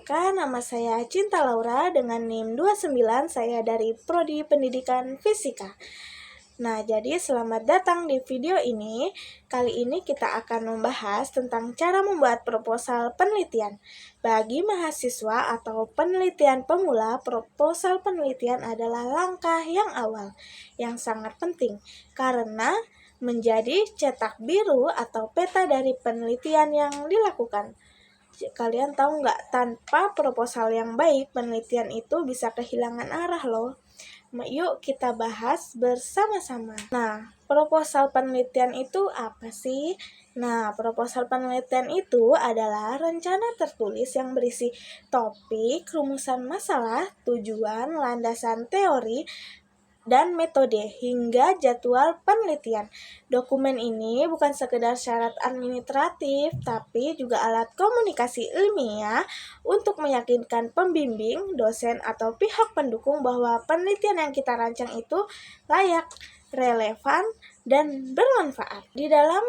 Perkenalkan, nama saya Cinta Laura dengan NIM 29, saya dari Prodi Pendidikan Fisika. Nah, jadi selamat datang di video ini. Kali ini kita akan membahas tentang cara membuat proposal penelitian. Bagi mahasiswa atau penelitian pemula, proposal penelitian adalah langkah yang awal, yang sangat penting, karena menjadi cetak biru atau peta dari penelitian yang dilakukan. Kalian tahu nggak, tanpa proposal yang baik, penelitian itu bisa kehilangan arah loh. Yuk kita bahas bersama-sama. Nah, proposal penelitian itu apa sih? Nah, proposal penelitian itu adalah rencana tertulis yang berisi topik, rumusan masalah, tujuan, landasan teori, dan metode hingga jadwal penelitian. Dokumen ini bukan sekedar syarat administratif, tapi juga alat komunikasi ilmiah untuk meyakinkan pembimbing, dosen, atau pihak pendukung bahwa penelitian yang kita rancang itu layak, relevan, dan bermanfaat. Di dalam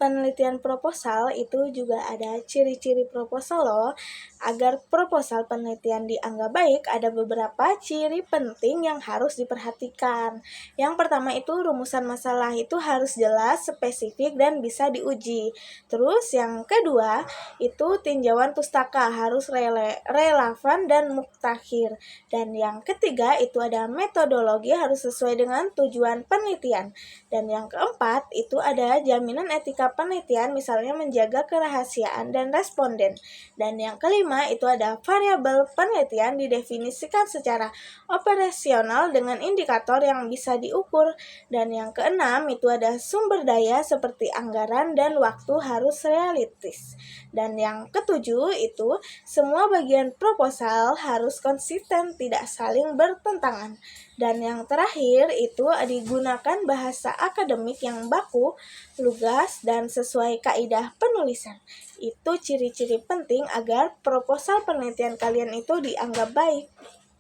penelitian proposal itu juga ada ciri-ciri proposal loh. Agar proposal penelitian dianggap baik, ada beberapa ciri penting yang harus diperhatikan. Yang pertama itu rumusan masalah itu harus jelas, spesifik, dan bisa diuji. Terus yang kedua itu tinjauan pustaka harus relevan dan mutakhir. Dan yang ketiga itu ada metodologi harus sesuai dengan tujuan penelitian. Dan yang keempat itu ada jaminan etika penelitian, misalnya menjaga kerahasiaan dan responden. Dan yang kelima itu ada variabel penelitian didefinisikan secara operasional dengan indikator yang bisa diukur. Dan yang keenam itu ada sumber daya seperti anggaran dan waktu harus realistis. Dan yang ketujuh itu semua bagian proposal harus konsisten, tidak saling bertentangan. Dan yang terakhir itu digunakan bahasa akademik yang baku, lugas, dan sesuai kaidah penulisan. Itu ciri-ciri penting agar proposal penelitian kalian itu dianggap baik.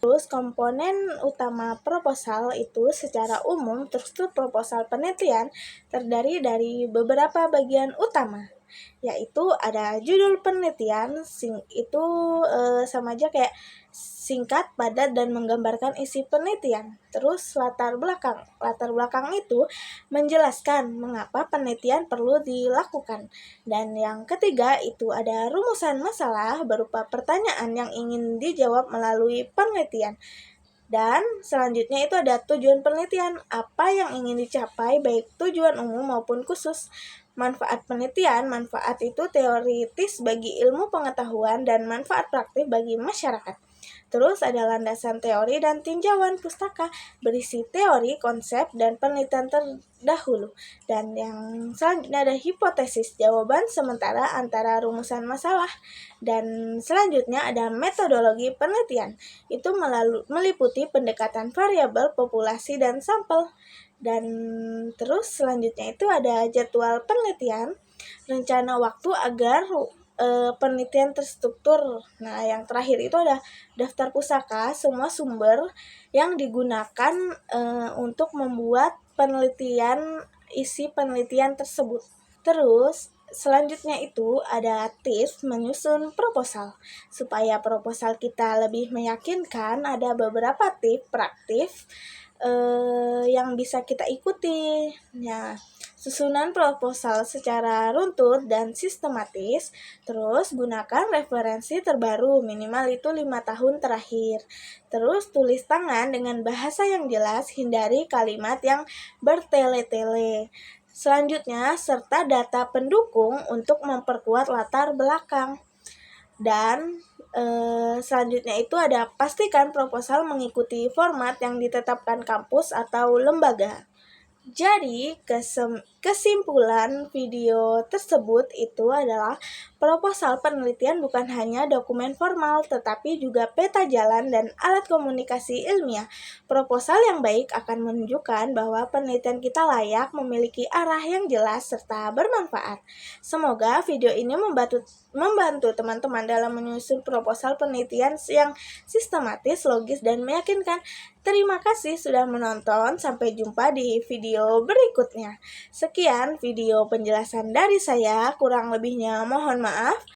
Terus komponen utama proposal itu secara umum struktur proposal penelitian terdiri dari beberapa bagian utama, yaitu ada judul penelitian, itu sama aja kayak singkat, padat, dan menggambarkan isi penelitian. Terus latar belakang. Latar belakang itu menjelaskan mengapa penelitian perlu dilakukan. Dan yang ketiga itu ada rumusan masalah berupa pertanyaan yang ingin dijawab melalui penelitian. Dan selanjutnya itu ada tujuan penelitian, apa yang ingin dicapai baik tujuan umum maupun khusus. Manfaat penelitian, manfaat itu teoritis bagi ilmu pengetahuan dan manfaat praktik bagi masyarakat. Terus ada landasan teori dan tinjauan pustaka berisi teori, konsep, dan penelitian terdahulu. Dan yang selanjutnya ada hipotesis, jawaban sementara antara rumusan masalah. Dan selanjutnya ada metodologi penelitian, itu meliputi pendekatan variabel, populasi, dan sampel. Dan terus selanjutnya itu ada jadwal penelitian, rencana waktu agar penelitian terstruktur. Nah, yang terakhir itu ada daftar pusaka, semua sumber yang digunakan untuk membuat penelitian, isi penelitian tersebut. Terus selanjutnya itu ada tips menyusun proposal. Supaya proposal kita lebih meyakinkan, ada beberapa tips praktis yang bisa kita ikuti. Ya, susunan proposal secara runtut dan sistematis. Terus gunakan referensi terbaru, minimal itu 5 tahun terakhir. Terus tulis tangan dengan bahasa yang jelas, hindari kalimat yang bertele-tele. Selanjutnya, serta data pendukung untuk memperkuat latar belakang. Dan selanjutnya itu ada pastikan proposal mengikuti format yang ditetapkan kampus atau lembaga. Jadi, kesimpulan video tersebut itu adalah proposal penelitian bukan hanya dokumen formal, tetapi juga peta jalan dan alat komunikasi ilmiah. Proposal yang baik akan menunjukkan bahwa penelitian kita layak, memiliki arah yang jelas, serta bermanfaat. Semoga video ini membantu teman-teman dalam menyusun proposal penelitian yang sistematis, logis, dan meyakinkan. Terima kasih sudah menonton, sampai jumpa di video berikutnya. Sekian video penjelasan dari saya, kurang lebihnya mohon maaf.